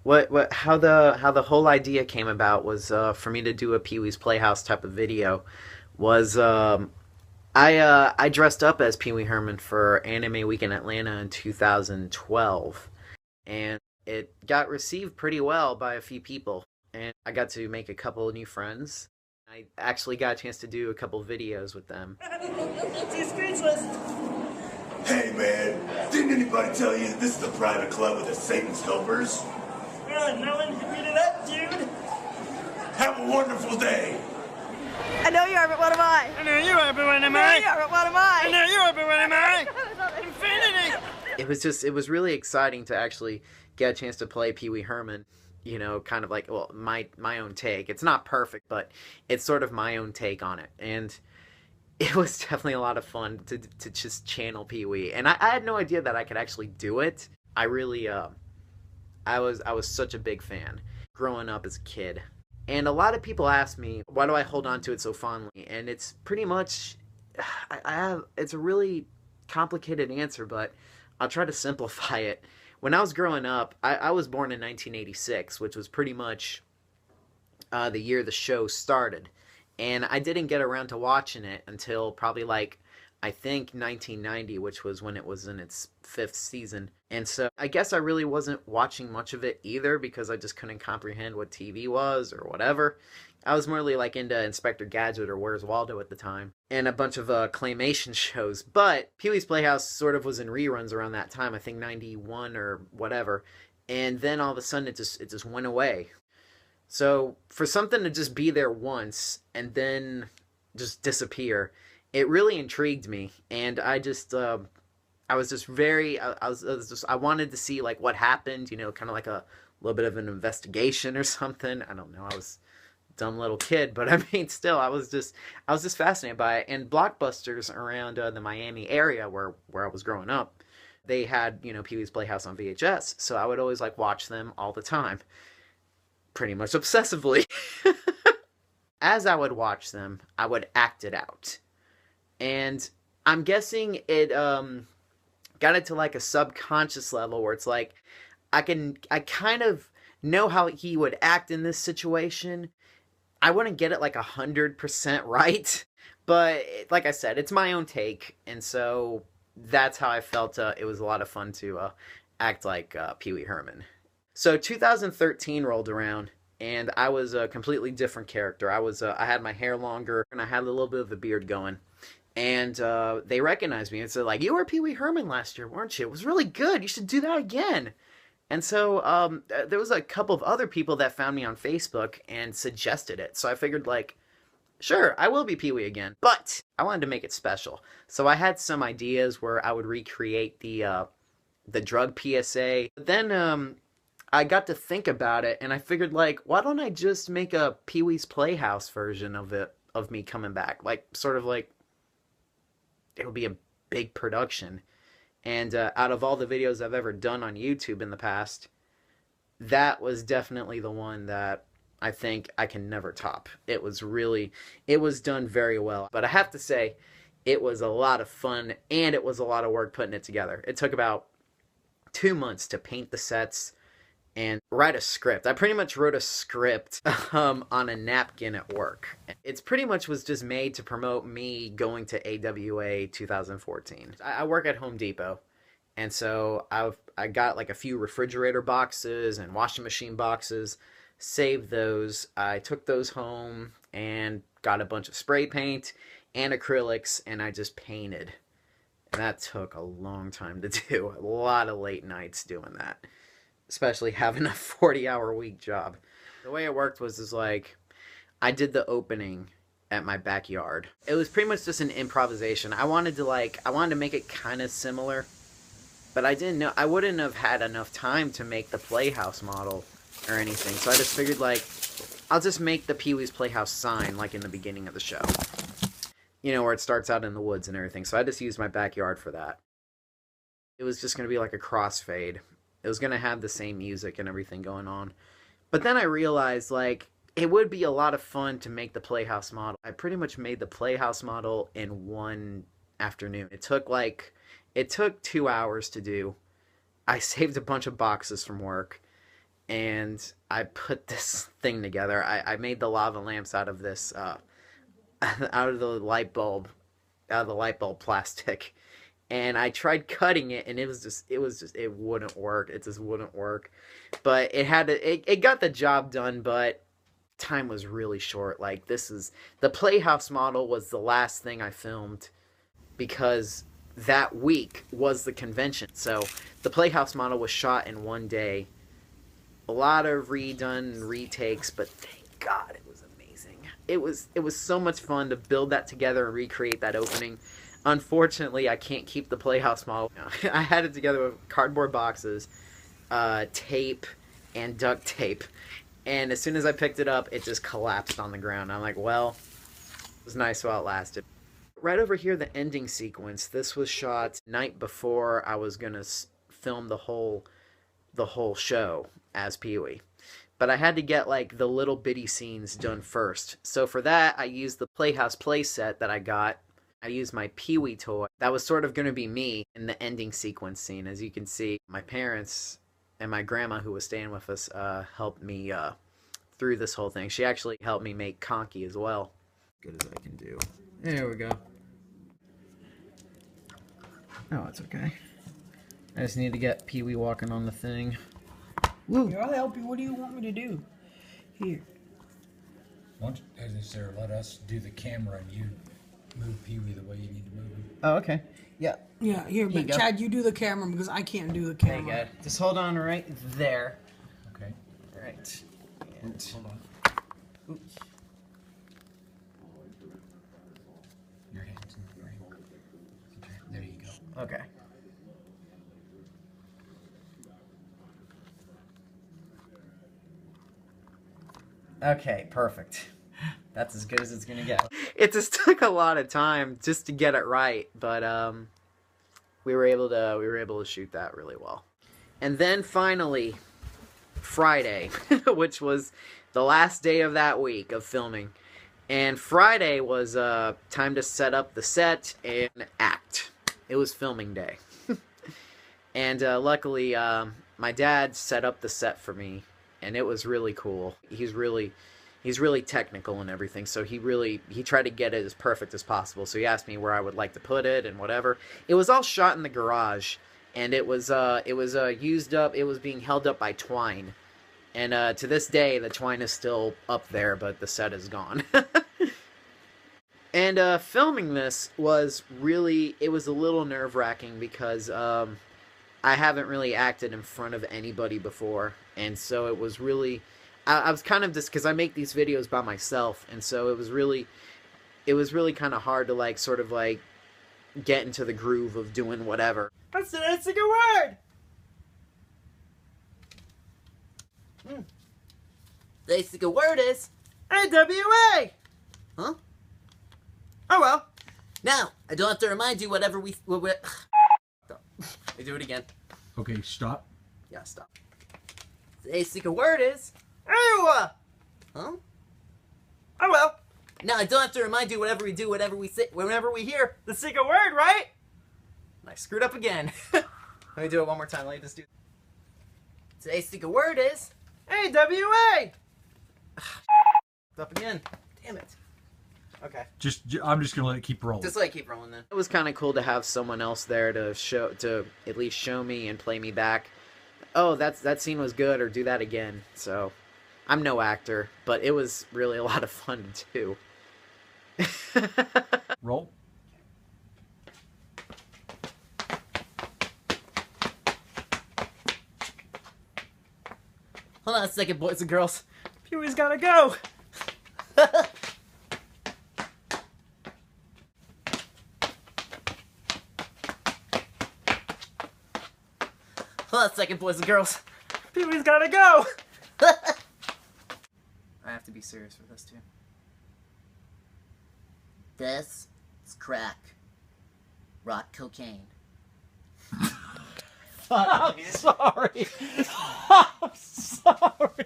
How the whole idea came about was for me to do a Pee-wee's Playhouse type of video. Was I dressed up as Pee-wee Herman for Anime Week in Atlanta in 2012, and it got received pretty well by a few people, and I got to make a couple of new friends. I actually got a chance to do a couple videos with them. He's speechless. Hey man, didn't anybody tell you this is a private club with the Satan's helpers? No one can read it up, dude. Have a wonderful day. I know you are, but what am I? I know you are, but what am I know I? you are, but what am I? I know you are, but what am I? Infinity. It was really exciting to actually get a chance to play Pee-wee Herman. You know, kind of like, well, my own take. It's not perfect, but it's sort of my own take on it, and it was definitely a lot of fun to just channel Pee-wee. And I had no idea that I could actually do it. I really I was such a big fan growing up as a kid. And a lot of people ask me, why do I hold on to it so fondly? And it's pretty much, it's a really complicated answer, but I'll try to simplify it. When I was growing up, I was born in 1986, which was pretty much the year the show started. And I didn't get around to watching it until probably like, I think 1990, which was when it was in its 5th season. And so I guess I really wasn't watching much of it either because I just couldn't comprehend what TV was or whatever. I was more like into Inspector Gadget or Where's Waldo at the time, and a bunch of claymation shows. But Pee-wee's Playhouse sort of was in reruns around that time, I think 91 or whatever. And then all of a sudden it just went away. So for something to just be there once and then just disappear, it really intrigued me, and I was just very, I wanted to see like what happened, you know, kind of like a little bit of an investigation or something. I don't know, I was a dumb little kid, but I mean, still, I was just fascinated by it. And Blockbusters around the Miami area where I was growing up, they had, you know, Pee-wee's Playhouse on VHS, so I would always like watch them all the time, pretty much obsessively. As I would watch them, I would act it out. And I'm guessing it got it to like a subconscious level where it's like I kind of know how he would act in this situation. I wouldn't get it like 100% right, but like I said, it's my own take, and so that's how I felt. It was a lot of fun to act like Pee-wee Herman. So 2013 rolled around, and I was a completely different character. I had my hair longer, and I had a little bit of a beard going. And they recognized me and said, like, you were Pee-wee Herman last year, weren't you? It was really good. You should do that again. And so there was a couple of other people that found me on Facebook and suggested it. So I figured, like, sure, I will be Pee-wee again. But I wanted to make it special. So I had some ideas where I would recreate the drug PSA. But then I got to think about it, and I figured, like, why don't I just make a Pee-wee's Playhouse version of me coming back? Like, sort of like, it would be a big production. And out of all the videos I've ever done on YouTube in the past, that was definitely the one that I think I can never top. It was done very well. But I have to say, it was a lot of fun, and it was a lot of work putting it together. It took about 2 months to paint the sets and write a script. I pretty much wrote a script on a napkin at work. It's pretty much was just made to promote me going to AWA 2014. I work at Home Depot, and so I got like a few refrigerator boxes and washing machine boxes, saved those. I took those home and got a bunch of spray paint and acrylics, and I just painted. And that took a long time to do. A lot of late nights doing that, especially having a 40-hour-week job. The way it worked was like, I did the opening at my backyard. It was pretty much just an improvisation. I wanted to make it kind of similar, but I didn't know, I wouldn't have had enough time to make the Playhouse model or anything. So I just figured, like, I'll just make the Pee-wee's Playhouse sign, like in the beginning of the show. You know, where it starts out in the woods and everything. So I just used my backyard for that. It was just going to be like a crossfade. It was going to have the same music and everything going on. But then I realized, like, it would be a lot of fun to make the Playhouse model. I pretty much made the Playhouse model in one afternoon. It took 2 hours to do. I saved a bunch of boxes from work. and I put this thing together. I made the lava lamps out of this, out of the light bulb plastic. And I tried cutting it, and it wouldn't work. It just wouldn't work. But it got the job done, but time was really short. Like, the Playhouse model was the last thing I filmed, because that week was the convention. So the Playhouse model was shot in one day. A lot of redone retakes, but thank God it was amazing. It was so much fun to build that together and recreate that opening. Unfortunately, I can't keep the Playhouse model. I had it together with cardboard boxes, tape, and duct tape. And as soon as I picked it up, it just collapsed on the ground. I'm like, well, it was nice while it lasted. Right over here, the ending sequence. This was shot night before I was going to film the whole show as Pee-Wee. But I had to get, like, the little bitty scenes done first. So for that, I used the Playhouse playset that I got. I used my Pee-Wee toy. That was sort of going to be me in the ending sequence scene. As you can see, my parents and my grandma, who was staying with us, helped me through this whole thing. She actually helped me make Conky as well. Good as I can do. There we go. Oh, it's okay. I just need to get Pee-Wee walking on the thing. Woo! Here, I'll help you. What do you want me to do? Here. Once, Sarah, let us do the camera and you move Pee-Wee the way you need to move him. Oh, okay. Yeah. Yeah, here, but Chad, you do the camera because I can't do the camera. There you go. Just hold on right there. Okay. All right. And Hold on. oops. Your hands in the frame. There you go. Okay. Okay, perfect. That's as good as it's gonna get. It just took a lot of time just to get it right, but we were able to shoot that really well. And then finally, Friday, which was the last day of that week of filming, and Friday was time to set up the set and act. It was filming day, and luckily my dad set up the set for me, and it was really cool. He's really technical and everything, so he tried to get it as perfect as possible. So he asked me where I would like to put it and whatever. It was all shot in the garage, and it was used up. It was being held up by twine, and to this day the twine is still up there, but the set is gone. And filming this was it was a little nerve-wracking because I haven't really acted in front of anybody before, and so it was really, I was kind of just, because I make these videos by myself, and so it was really kind of hard to, like, sort of, like, get into the groove of doing whatever. That's a good word! Basic word is AWA! Huh? Oh well. Now, I don't have to remind you whatever we do it again. Okay, stop. Yeah, stop. The basic word is AWA! huh? Oh well. Now, I don't have to remind you whatever we do, whatever we say, whenever we hear. The secret word, right? I screwed up again. Let me do it one more time. Let me just do. Today's secret word is AWA! up again. Damn it. Okay. I'm just gonna let it keep rolling. Just let it keep rolling then. It was kind of cool to have someone else there to at least show me and play me back. Oh, that scene was good, or do that again. So, I'm no actor, but it was really a lot of fun too. Roll. Hold on a second, boys and girls. Pee-Wee's gotta go! Hold on a second, boys and girls. Pee-Wee's gotta go! I have to be serious for this too. This is crack. Rock cocaine. I'm sorry. I'm sorry.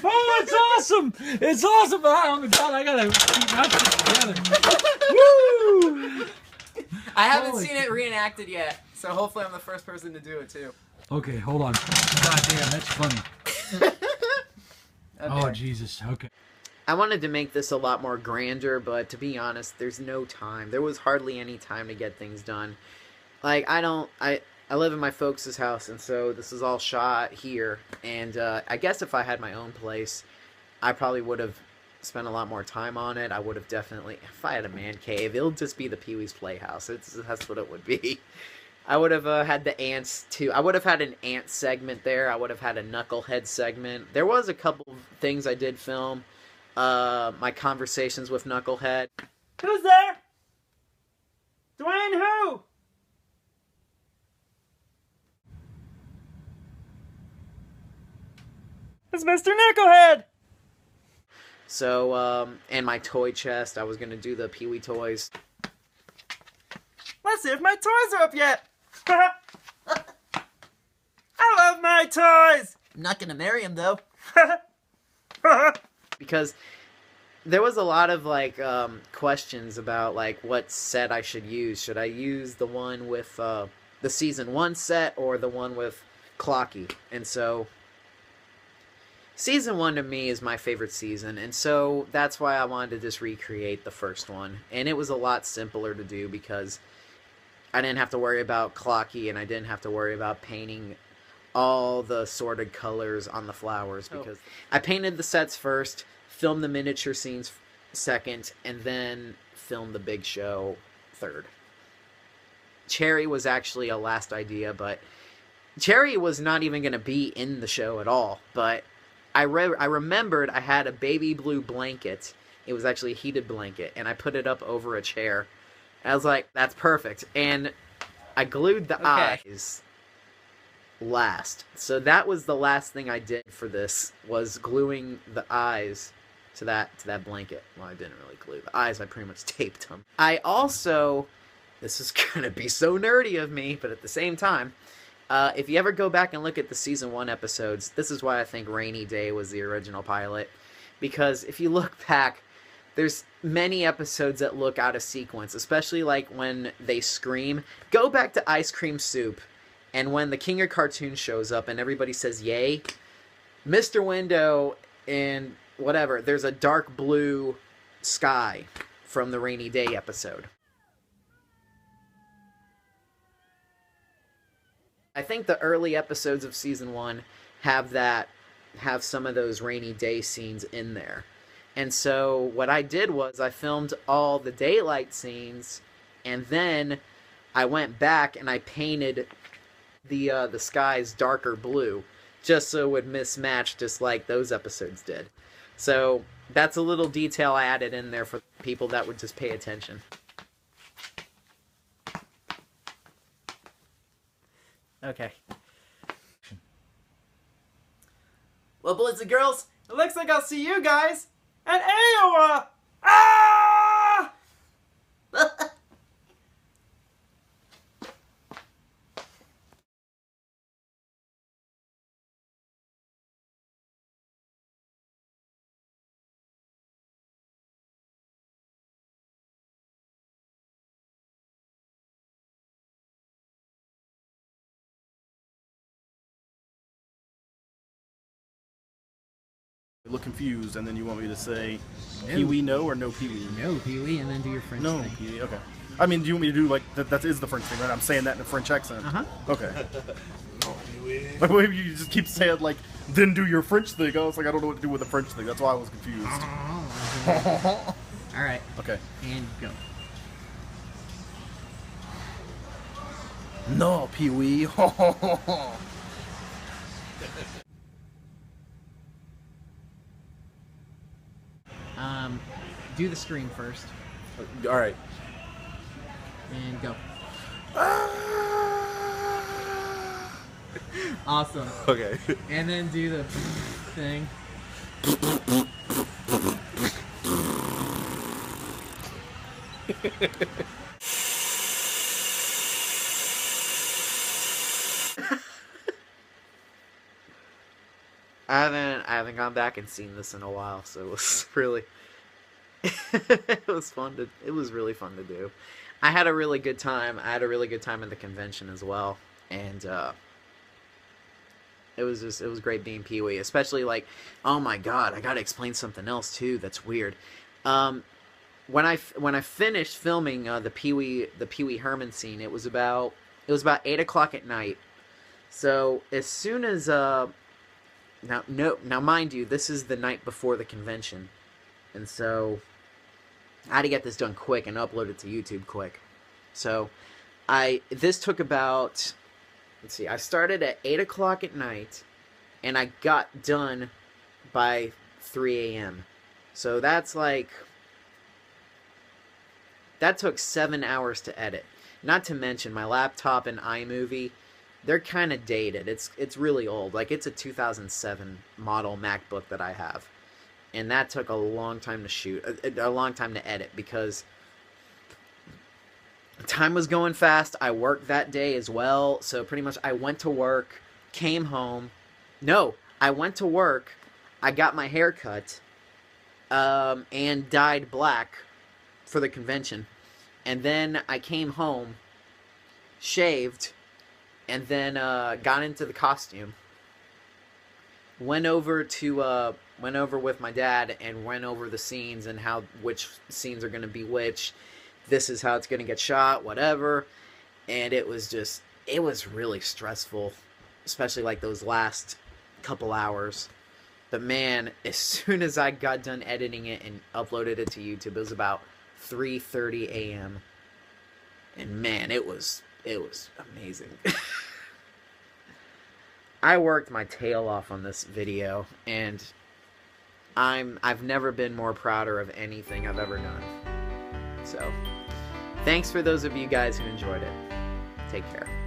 Oh, it's awesome! It's awesome! Oh my God, I gotta keep my shit together. Woo! I haven't seen it reenacted yet, so so hopefully I'm the first person to do it too. Okay, hold on. God damn, that's funny. Okay. Oh, Jesus. Okay. I wanted to make this a lot more grander, but to be honest, there's no time. There was hardly any time to get things done. Like, I live in my folks' house, and so this is all shot here. And I guess if I had my own place, I probably would have spent a lot more time on it. I would have definitely, if I had a man cave, it'll just be the Pee-Wee's Playhouse. That's what it would be. I would have had the ants too. I would have had an ant segment there. I would have had a knucklehead segment. There was a couple of things I did film. My conversations with Knucklehead. Who's there? Dwayne who? It's Mr. Knucklehead! So, and my toy chest. I was gonna do the Pee-Wee toys. Let's see if my toys are up yet! I love my toys! I'm not gonna marry him though. Because there was a lot of, like, questions about, like, what set I should use. Should I use the one with, the Season 1 set or the one with Clocky? And so, Season 1 to me is my favorite season, and so that's why I wanted to just recreate the first one. And it was a lot simpler to do because I didn't have to worry about Clocky, and I didn't have to worry about painting all the sorted colors on the flowers, because I painted the sets first, filmed the miniature scenes second, and then filmed the big show third. Cherry was actually a last idea, but Cherry was not even going to be in the show at all, but I remembered I had a baby blue blanket. It was actually a heated blanket, and I put it up over a chair. I was like, that's perfect. And I glued the eyes last. So that was the last thing I did for this, was gluing the eyes to that blanket. Well, I didn't really glue the eyes. I pretty much taped them. I also, this is going to be so nerdy of me, but at the same time, if you ever go back and look at the Season 1 episodes, this is why I think Rainy Day was the original pilot. Because if you look back, there's many episodes that look out of sequence, especially like when they scream. Go back to Ice Cream Soup, and when the King of Cartoons shows up and everybody says yay, Mr. Window and whatever, there's a dark blue sky from the Rainy Day episode. I think the early episodes of Season 1 have some of those Rainy Day scenes in there. And so what I did was I filmed all the daylight scenes, and then I went back and I painted the skies darker blue, just so it would mismatch just like those episodes did. So that's a little detail I added in there for people that would just pay attention. Okay. Well, boys and girls, It looks like I'll see you guys at AWA! Ah! Look confused, and then you want me to say Pee-Wee no or no Pee-Wee? No, Pee-Wee, and then do your French No Pee-Wee, okay. I mean, do you want me to do, like, that is the French thing, right? I'm saying that in a French accent. Uh-huh. Okay. Like, maybe you just keep saying, like, then do your French thing. I was like, I don't know what to do with the French thing. That's why I was confused. All right. Okay. And go. No, Pee-Wee. Do the scream first, All right. and go. Awesome. Okay. And then do the thing. I haven't gone back and seen this in a while, so it was really it was really fun to do. I had a really good time. I had a really good time at the convention as well, and it was great being Pee-wee. Especially like, oh my god, I gotta explain something else too. That's weird. When I finished filming the Pee-wee Herman scene, it was about 8 o'clock at night. So as soon as now mind you, this is the night before the convention, and so I had to get this done quick and upload it to YouTube quick. So this took about, let's see, I started at 8 o'clock at night, and I got done by 3 a.m. So that's like, that took 7 hours to edit. Not to mention my laptop and iMovie, they're kind of dated. It's really old. Like, it's a 2007 model MacBook that I have. And that took a long time to shoot, a long time to edit, because time was going fast. I worked that day as well, so pretty much I went to work, came home. No, I went to work, I got my hair cut, and dyed black for the convention. And then I came home, shaved, and then got into the costume. Went over with my dad and went over the scenes and which scenes are going to be which. This is how it's going to get shot, whatever. And it was really stressful, especially like those last couple hours. But man, as soon as I got done editing it and uploaded it to YouTube, it was about 3:30 a.m. And man, it was amazing. I worked my tail off on this video, and I've never been more prouder of anything I've ever done. So, thanks for those of you guys who enjoyed it. Take care.